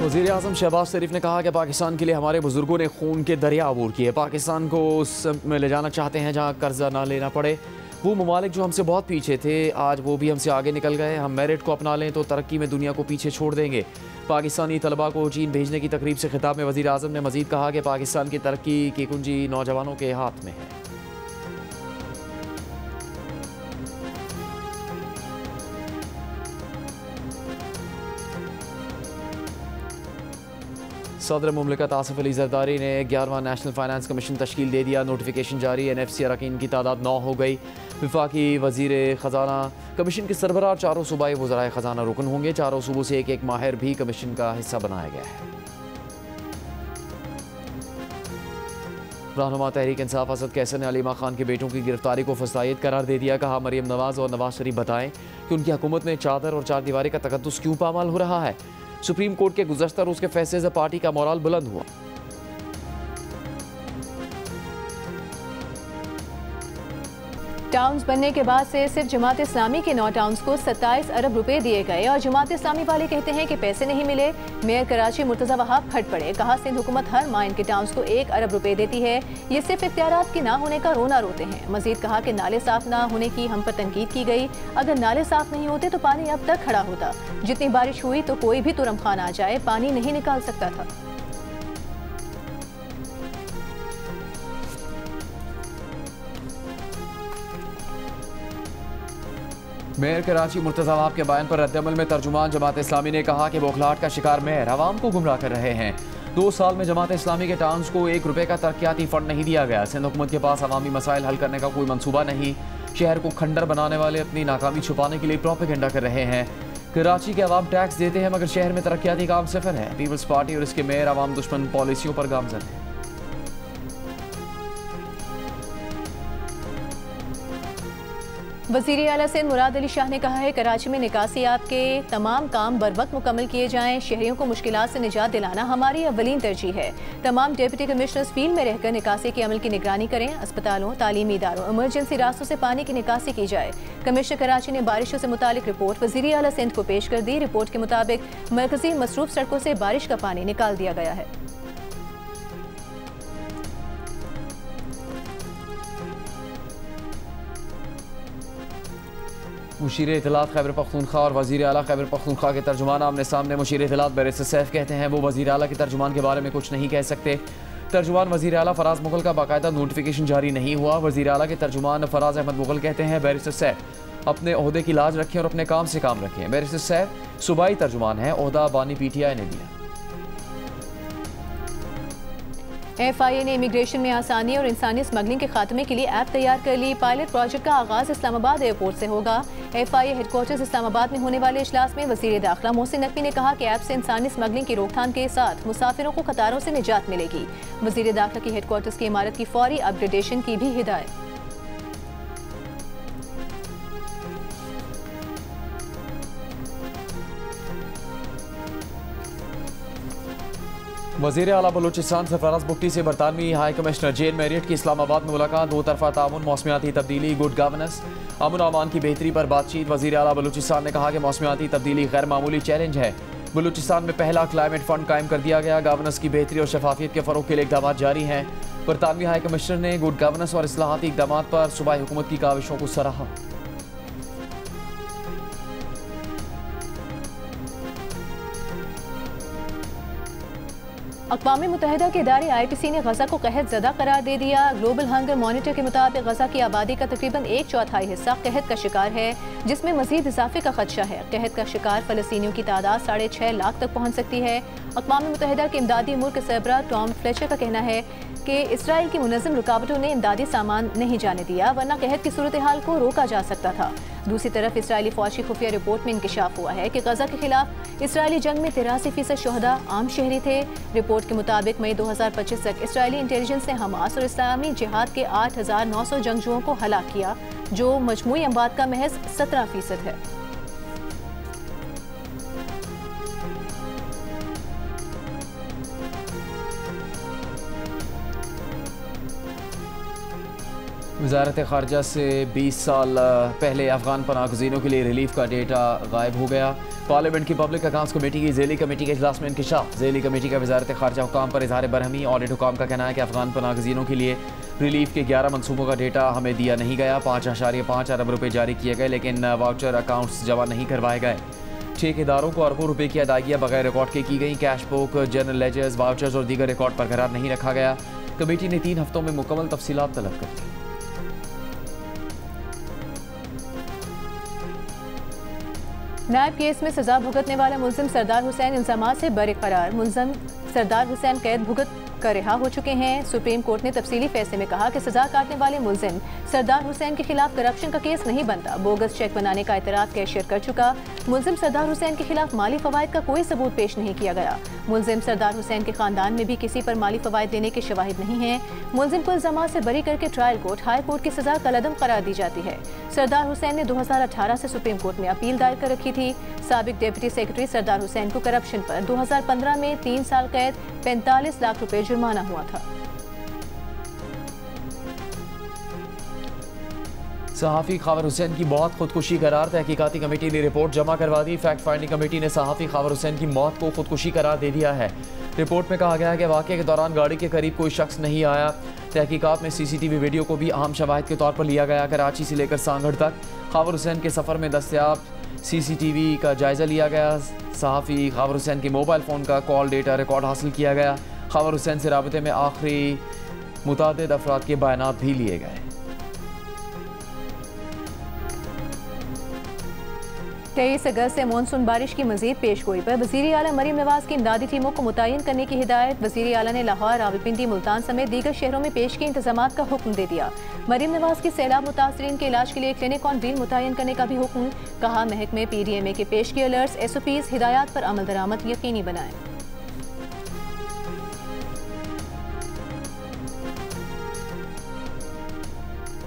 वज़ीर आज़म शहबाज शरीफ ने कहा कि पाकिस्तान के लिए हमारे बुजुर्गों ने खून के दरिया अबूर किए। पाकिस्तान को उस में ले जाना चाहते हैं जहाँ कर्जा ना लेना पड़े। वो ममालिक जो हमसे बहुत पीछे थे आज वो भी हमसे आगे निकल गए। हम मेरिट को अपना लें तो तरक्की में दुनिया को पीछे छोड़ देंगे। पाकिस्तानी तलबा को चीन भेजने की तकरीब से खिताब में वज़ीर आज़म ने मज़ीद कहा कि पाकिस्तान की तरक्की की कुंजी नौजवानों के हाथ में है। सदर मुमलिकत आसिफ अली जरदारी ने 11वां नेशनल फाइनेंस कमीशन तश्कील दे दिया। नोटिफिकेशन जारी। NFC अरकान की तादाद 9 हो गई। वफाकी वज़ीर ख़जाना कमीशन के सरबराह चारों सूबाई वज़राए ख़जाना रुकन होंगे। चारों सूबों से एक एक माहिर भी कमीशन का हिस्सा बनाया गया है। रहनुमा तहरीक इंसाफ असद कैसर ने अलीमा खान के बेटों की गिरफ्तारी को फसायद करार दे दिया। कहा मरियम नवाज और नवाज शरीफ बताएं कि उनकी हुकूमत में चादर और चारदीवारी का तकद्दुस क्यों पामाल हो रहा है। सुप्रीम कोर्ट के गुज़श्ता रोज़ के फैसले से पार्टी का मोराल बुलंद हुआ। टाउन्स बनने के बाद से सिर्फ जमात इस्लामी के 9 टाउन्स को 27 अरब रुपए दिए गए और जमात इस्लामी वाले कहते हैं कि पैसे नहीं मिले। मेयर कराची मुर्तज़ा वहाब फट पड़े। कहा सिंध हुकूमत हर माह इनके टाउन्स को 1 अरब रुपए देती है। ये सिर्फ इख्तियारात के ना होने का रोना रोते हैं। मजीद कहा कि नाले साफ ना होने की हम पर तनकीद की गई। अगर नाले साफ नहीं होते तो पानी अब तक खड़ा होता। जितनी बारिश हुई तो कोई भी तुरम खान आ जाए पानी नहीं निकाल सकता था। मेयर कराची मुर्तज़ा वहाब के बयान पर रद्दअमल में तर्जुमान जमात इस्लामी ने कहा कि बौखलाहट का शिकार मेयर आवाम को गुमराह कर रहे हैं। 2 साल में जमात इस्लामी के टाउन्स को 1 रुपए का तरक्याती फंड नहीं दिया गया। सिंध हुकूमत के पास अवामी मसाइल हल करने का कोई मंसूबा नहीं। शहर को खंडर बनाने वाले अपनी नाकामी छुपाने के लिए प्रोपेगेंडा कर रहे हैं। कराची के अवाम टैक्स देते हैं मगर शहर में तरक्याती काम सिफर है। पीपल्स पार्टी और इसके मेयर अवाम दुश्मन पॉलिसियों पर गामजन है। वज़ीर आला सिंध मुराद अली शाह ने कहा है कराची में निकासियात के तमाम काम बर वक्त मुकम्मल किए जाएं। शहरियों को मुश्किलात से निजात दिलाना हमारी अव्वलीन तरजीह है। तमाम डिप्टी कमिश्नर्स फील्ड में रहकर निकासी के अमल की निगरानी करें। अस्पतालों, तालीमी इदारों, इमरजेंसी रास्तों से पानी की निकासी की जाए। कमिश्नर कराची ने बारिशों से मुतालिक रिपोर्ट वज़ीर आला सिंध को पेश कर दी। रिपोर्ट के मुताबिक मरकजी मसरूफ सड़कों से बारिश का पानी निकाल दिया गया है। मुशीर इत्तलात खैबर पख्तूनख्वा और वज़ीर आला खैबर पख्तूनख्वा के तर्जुमान आमने सामने। मुशीर इत्तलात बैरिस्टर सैफ कहते हैं वो वज़ीर आला के तर्जुमान के बारे में कुछ नहीं कह सकते। तर्जुमान वज़ीर आला फराज मुगल का बाकायदा नोटिफिकेशन जारी नहीं हुआ। वज़ीर आला के तर्जुमान फराज अहमद मुगल कहते हैं बैरिस्टर सैफ अपने ओहदे की लाज रखें और अपने काम से काम रखें। बैरिस्टर सैफ सूबाई तर्जुमान है। ओहदा बानी PTI ने दिया। FIA ने इमिग्रेशन में आसानी और इंसानी स्मगलिंग के खात्मे के लिए ऐप तैयार कर ली। पायलट प्रोजेक्ट का आगाज इस्लामाबाद एयरपोर्ट से होगा। FIA हेडक्वार्टर्स इस्लामाबाद में होने वाले इजलास में वज़ीर दाखिला मोहसिन नकवी ने कहा कि ऐप से इंसानी स्मगलिंग की रोकथाम के साथ मुसाफिरों को कतारों से निजात मिलेगी। वज़ीर दाखिला की हेडक्वार्टर्स की इमारत की फौरी अपग्रेडेशन की भी हिदायत। वज़ीर आला बलूचिस्तान सरफराज बुगटी से बरतानवी हाई कमिश्नर जेन मैरियट की इस्लामाबाद में मुलाकात। 2 तरफा ताउन, मौसमियाती तब्दीली, गुड गवर्नेंस, अमन अमान की बेहतरी पर बातचीत। वज़ीर आला बलूचिस्तान ने कहा कि मौसमियाती तब्दीली गैर मामूली चैलेंज है। बलूचिस्तान में पहला क्लाइमेट फंड कायम कर दिया गया। गवर्नेंस की बेहतरी और शफाफियत के फ़रोग के लिए इक़दाम जारी हैं। बरतानवी हाई कमिश्नर ने गुड गवर्नेंस और इस्लाहाती इक़दाम पर सूबाई हुकूमत की काविशों को सराहा। अक़वाम मुत्तहिदा के इदारे IPC ने गजा को कहत ज़दा करार दे दिया। ग्लोबल हंगर मॉनिटर के मुताबिक गजा की आबादी का तकरीबन 1/4 हिस्सा कहत का शिकार है, जिसमें मजीद इजाफे का खदशा है। कहत का शिकार फ़लस्तीनियों की तादाद 6.5 लाख तक पहुँच सकती है। अक़वाम मुत्तहिदा के इमदादी मुल्क सरबराह टॉम फ्लेचर का कहना है कि इसराइल की मुनज़्ज़म रुकावटों ने इमदादी सामान नहीं जाने दिया, वरना कहत की सूरत हाल को रोका जा सकता था। दूसरी तरफ इसराइली फौज की खुफिया रिपोर्ट में इंकशाफ हुआ है कि गजा के खिलाफ इसराइली जंग में 83% शोहदा आम शहरी थे। रिपोर्ट के मुताबिक मई 2025 तक इसराइली इंटेलिजेंस ने हमास और इस्लामी जिहाद के 8,900 जंगजुओं को हलाक किया, जो मजमूई अमवात का महज 17% है। वज़ारत ख़ारजा से 20 साल पहले अफ़गान पनाह गुज़ीनों के लिए रिलीफ का डेटा गायब हो गया। पार्लियामेंट की पब्लिक अकाउंट्स कमेटी की ज़ेली कमेटी के इजलास में इंकिशाफ। ज़ेली कमेटी का वजारत खारजा हुकाम पर इजहार बरहमी। ऑडिट हुकाम का कहना है कि अफगान पनाहगज़ीनों के लिए रिलीफ के 11 मनसूबों का डेटा हमें दिया नहीं गया। 5.5 अरब रुपये जारी किए गए, लेकिन वाउचर अकाउंट्स जमा नहीं करवाए गए। ठेकेदारों को अरबों रुपए की अदायगियाँ बगैर रिकॉर्ड के की गई। Cash book, general ledgers, vouchers और दीगर रिकॉर्ड बरकरार नहीं रखा गया। कमेटी ने 3 हफ्तों में मुकम्मल तफसीलात तलब कर दी। नायब केस में सजा भुगतने वाला मुलजिम सरदार हुसैन इल्जामात से बरकरार। मुलजिम सरदार हुसैन कैद भुगत कर रिहा हो चुके हैं। सुप्रीम कोर्ट ने तफसीली फैसले में कहा कि सजा काटने वाले मुलजिम सरदार हुसैन के खिलाफ करप्शन का केस नहीं बनता। बोगस चेक बनाने का एतराफ़ कैशियर कर चुका। मुलजिम सरदार हुसैन के खिलाफ माली फवायद का कोई सबूत पेश नहीं किया गया। मुलजिम सरदार हुसैन के खानदान में भी किसी पर माली फवायद देने के शवाहिद नहीं हैं। मुलजिम को इल्जामात से बरी करके ट्रायल कोर्ट, हाई कोर्ट की सजा कलअदम करार दी जाती है। सरदार हुसैन ने 2018 से सुप्रीम कोर्ट में अपील दायर कर रखी थी। साबिक डिप्टी सेक्रेटरी सरदार हुसैन को करप्शन पर 2015 में 3 साल कैद, 45 लाख रुपए जुर्माना हुआ था। सहाफ़ी खावर हुसैन की मौत खुदकुशी करार। तहकीकाती कमेटी ने रिपोर्ट जमा करवा दी। फैक्ट फाइंडिंग कमेटी ने सहाफ़ी खावर हुसैन की मौत को खुदकुशी करार दे दिया है। रिपोर्ट में कहा गया है कि वाक़े के दौरान गाड़ी के करीब कोई शख्स नहीं आया। तहकीकात में CCTV वीडियो को भी अहम शवाहिद के तौर पर लिया गया। कराची से लेकर सांगड़ तक खावर हुसैन के सफ़र में दस्तयाब CCTV का जायज़ा लिया गया। सहाफ़ी खावर हुसैन के मोबाइल फ़ोन का कॉल डेटा रिकॉर्ड हासिल किया गया। खावर हुसैन से राबते में आखिरी मुतादिद अफराद के बयानात भी लिए गए। 23 अगस्त से मानसून बारिश की मजीद पेशगोई पर वज़ीर आला मरीम नवाज की इमदादी टीमों को मुतय्यन करने की हिदायत। वज़ीर आला ने लाहौर, रावलपिंडी, मुल्तान समेत दीगर शहरों में पेश के इंतजामात का हुक्म दे दिया। मरीम नवाज की सैलाब मुतासरीन के इलाज के लिए क्लिनिक ऑन व्हील मुतय्यन करने का भी हुक्म। कहा, महकमे PDMA के पेश के अलर्ट्स, SOPs, हिदायत पर अमल दरामद यकीनी बनाएं।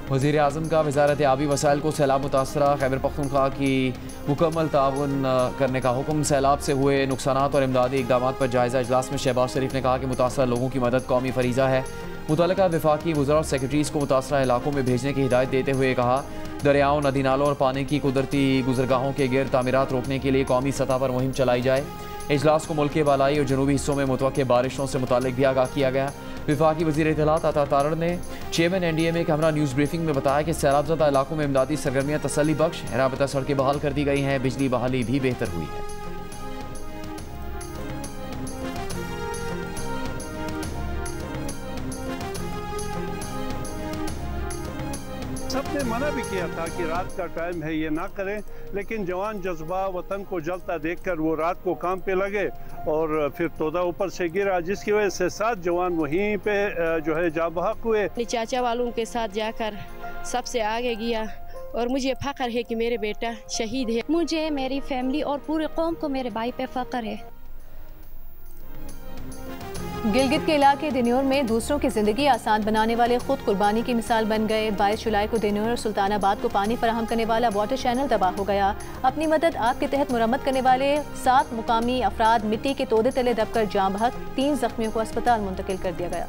वज़ीर आज़म का वज़ारत आबी वसाइल को सैलाब मुतासरा खैबर पख्तूनख्वा की मुकम्मल ताउन करने का हुक्म। सैलाब से हुए नुकसानात और इमदादी इक़दाम पर जायज़ा इजलास में शहबाज शरीफ ने कहा कि मुतासरा लोगों की मदद कौमी फरीज़ा है। मुतल्लिका वफाकी वज़रा और सेक्रेटरीज़ को मुतासरा इलाकों में भेजने की हिदायत देते हुए कहा, दरियाओं, नदी नालों और पानी की कुदरती गुजरगाहों के गिर तामीरात रोकने के लिए कौमी सतह पर मुहिम चलाई जाए। इजलास को मुल्क के बालाई और जनूबी हिस्सों में मुतवक्के बारिशों से मुताल्लिक भी आगाह किया गया। वफाकी वज़ीर इत्तलात अता तारड़ ने चेयरमैन NDMA के हमरा न्यूज़ ब्रीफिंग में बताया कि सैलाबज़दा इलाकों में इमदादी सरगर्मियाँ तसल्ली बख्श है। राबता सड़कें बहाल कर दी गई हैं। बिजली बहाली भी बेहतर हुई है। सबने मना भी किया था कि रात का टाइम है, ये ना करें, लेकिन जवान जज्बा वतन को जलता देखकर वो रात को काम पे लगे और फिर तोदा ऊपर से गिरा, जिसकी वजह से 7 जवान वहीं पे जो है जा बहक हुए। चाचा वालों के साथ जाकर सबसे आगे गया और मुझे फख्र है कि मेरे बेटा शहीद है। मुझे, मेरी फैमिली और पूरे कौम को मेरे भाई पे फख्र है। गिलगित के इलाके दिन्योर में दूसरों की जिंदगी आसान बनाने वाले खुद कुर्बानी की मिसाल बन गए। 22 जुलाई को दिन्योर और सुल्तानाबाद को पानी फराहम करने वाला वाटर चैनल तबाह हो गया। अपनी मदद आप के तहत मुरम्मत करने वाले 7 मुकामी अफराद मिट्टी के तोदे तले दबकर जान बहक, 3 जख्मियों को अस्पताल मुंतकिल कर दिया गया।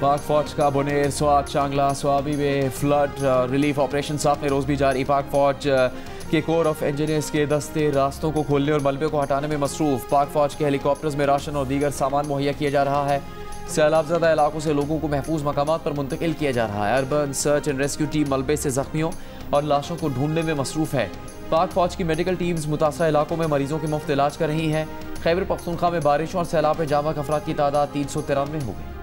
पाक फौज का बुनेर, स्वात, चांगला, स्वाबी में फ्लड रिलीफ ऑपरेशन 7 में रोज भी जारी। पाक फौज के कोर ऑफ इंजीनियर्स के दस्ते रास्तों को खोलने और मलबे को हटाने में मसरूफ। पाक फौज के हेलीकॉप्टर्स में राशन और दीगर सामान मुहैया किया जा रहा है। सैलाबज़दा इलाकों से लोगों को महफूज मकामात पर मुंतकिल किया जा रहा है। Urban search and rescue team मलबे से जख्मियों और लाशों को ढूंढने में मसरूफ है। पाक फौज की मेडिकल टीम्स मुतासरा इलाकों में मरीजों के मुफ्त इलाज कर रही हैं। खैबर पख्तूनख्वा में बारिशों और सैलाब में जामबहक अफराद की तादाद 393 हो गई।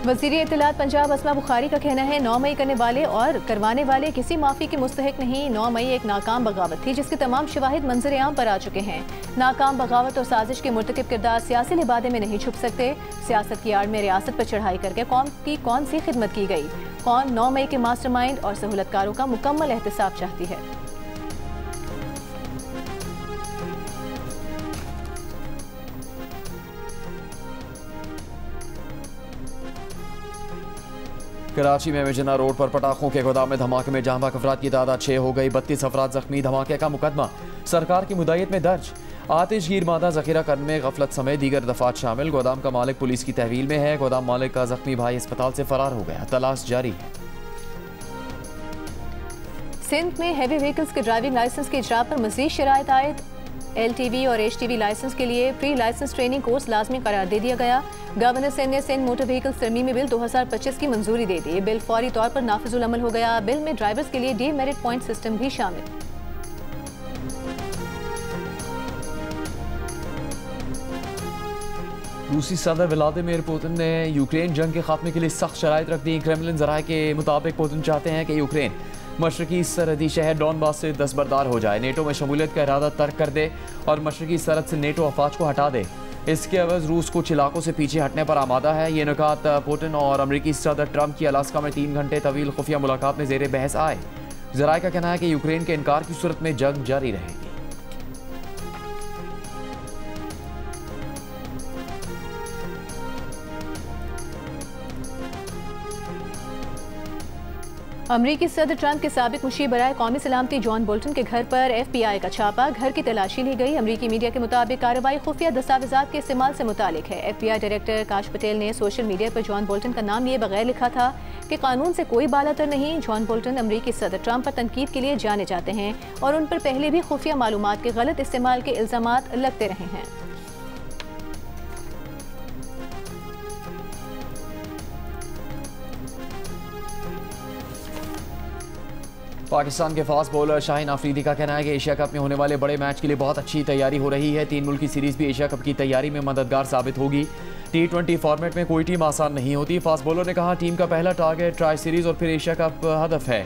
वज़ीर इत्तलात पंजाब अस्मा बुखारी का कहना है 9 मई करने वाले और करवाने वाले किसी माफ़ी के मुस्तहिक नहीं। 9 मई एक नाकाम बगावत थी जिसके तमाम शवाहिद मंजर आम पर आ चुके हैं। नाकाम बगावत और साजिश के मुर्तकिब किरदार सियासी लिबादे में नहीं छुप सकते। सियासत की आड़ में रियासत पर चढ़ाई करके कौम की कौन सी खिदमत की गई। कौन 9 मई के मास्टरमाइंड और सहूलतकारों का मुकम्मल एहतसाब चाहती है। कराची में मेजना रोड पर पटाखों के गोदाम में धमाके में जांबाक अफराद की तादाद 6 हो गई। 32 अफराद जख्मी। धमाके का मुकदमा सरकार की मुदायत में दर्ज। आतिशगीर मादा जखीरा करने में गफलत समेत दीगर दफात शामिल। गोदाम का मालिक पुलिस की तहवील में है। गोदाम मालिक का जख्मी भाई अस्पताल से फरार हो गया। तलाश जारी है। सिंध में हैवी व्हीकल्स के ड्राइविंग लाइसेंस के इजरा पर मजीद शराइत आयद। LTV और HTV लाइसेंस के लिए प्री लाइसेंस ट्रेनिंग कोर्स लाजमी करार दे दिया गया। गवर्नर सिंध ने सिंध मोटर व्हीकल्स तरमीमी बिल 2025 की मंजूरी दे दी। बिल फौरी तौर पर नाफिजुल अमल हो गया। बिल में ड्राइवर्स के लिए डीमेरिट पॉइंट सिस्टम भी शामिल। रूसी सदर व्लादिमीर पुतिन ने यूक्रेन जंग के खात्मे के लिए सख्त शराइत रख दी। क्रेमलिन जराये के मुताबिक पुतिन चाहते हैं कि यूक्रेन मशरकी सरहदी शहर डॉनबास से दस्तबरदार हो जाए, नेटो में शमूलियत का इरादा तर्क कर दे और मशरकी सरहद से नेटो अफवाज को हटा दे। इसके अवज़ रूस कुछ इलाकों से पीछे हटने पर आमादा है। ये नुकात पुतिन और अमरीकी सदर ट्रंप की अलास्का में 3 घंटे तवील खुफिया मुलाकात में जेर बहस आए। जराये का कहना है कि यूक्रेन के इनकार की सूरत में जंग जारी रहेगी। अमरीकी सदर ट्रंप के साबिक मुशीर बराए कौमी सलामती जॉन बोल्टन के घर पर FBI का छापा। घर की तलाशी ली गई। अमरीकी मीडिया के मुताबिक कार्रवाई खुफिया दस्तावेजात के इस्तेमाल से मुतालिक है। FBI डायरेक्टर काश पटेल ने सोशल मीडिया पर जॉन बोल्टन का नाम लिए बगैर लिखा था कि कानून से कोई बालातर नहीं। जॉन बोल्टन अमरीकी सदर ट्रंप पर तनकीद के लिए जाने जाते हैं और उन पर पहले भी खुफिया मालूमात के गलत इस्तेमाल के इल्जामात लगते रहे हैं। पाकिस्तान के फास्ट बॉलर शाहीन अफरीदी का कहना है कि एशिया कप में होने वाले बड़े मैच के लिए बहुत अच्छी तैयारी हो रही है। 3 मुल्की सीरीज भी एशिया कप की तैयारी में मददगार साबित होगी। T20 फॉर्मेट में कोई टीम आसान नहीं होती। फास्ट बॉलर ने कहा, टीम का पहला टारगेट ट्राई सीरीज और फिर एशिया कप हदफ है।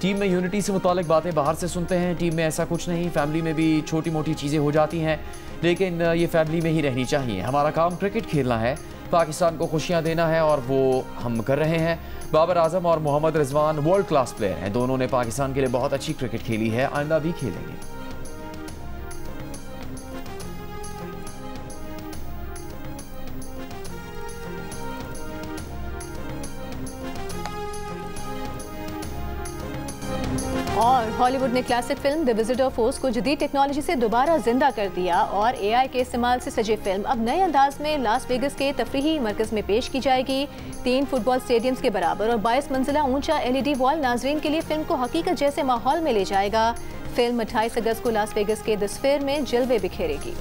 टीम में यूनिटी से मुतालिक बातें बाहर से सुनते हैं। टीम में ऐसा कुछ नहीं, फैमिली में भी छोटी मोटी चीज़ें हो जाती हैं, लेकिन ये फैमिली में ही रहनी चाहिए। हमारा काम क्रिकेट खेलना है, पाकिस्तान को खुशियाँ देना है और वो हम कर रहे हैं। बाबर आजम और Mohammad Rizwan world class player हैं। दोनों ने पाकिस्तान के लिए बहुत अच्छी क्रिकेट खेली है, आइंदा भी खेलेंगे। और हॉलीवुड ने classic film the visit of ओज को जदीद टेक्नोलॉजी से दोबारा जिंदा कर दिया और AI के इस्तेमाल से सजी फिल्म अब नए अंदाज में लास वेगस के तफरीही मरकज में पेश की जाएगी। 3 फुटबॉल स्टेडियम्स के बराबर और 22 मंजिला ऊंचा LED वॉल नाजरीन के लिए फिल्म को हकीकत जैसे माहौल में ले जाएगा। फिल्म 28 अगस्त को लास वेगस के द स्फीयर में जलवे बिखेरेगी।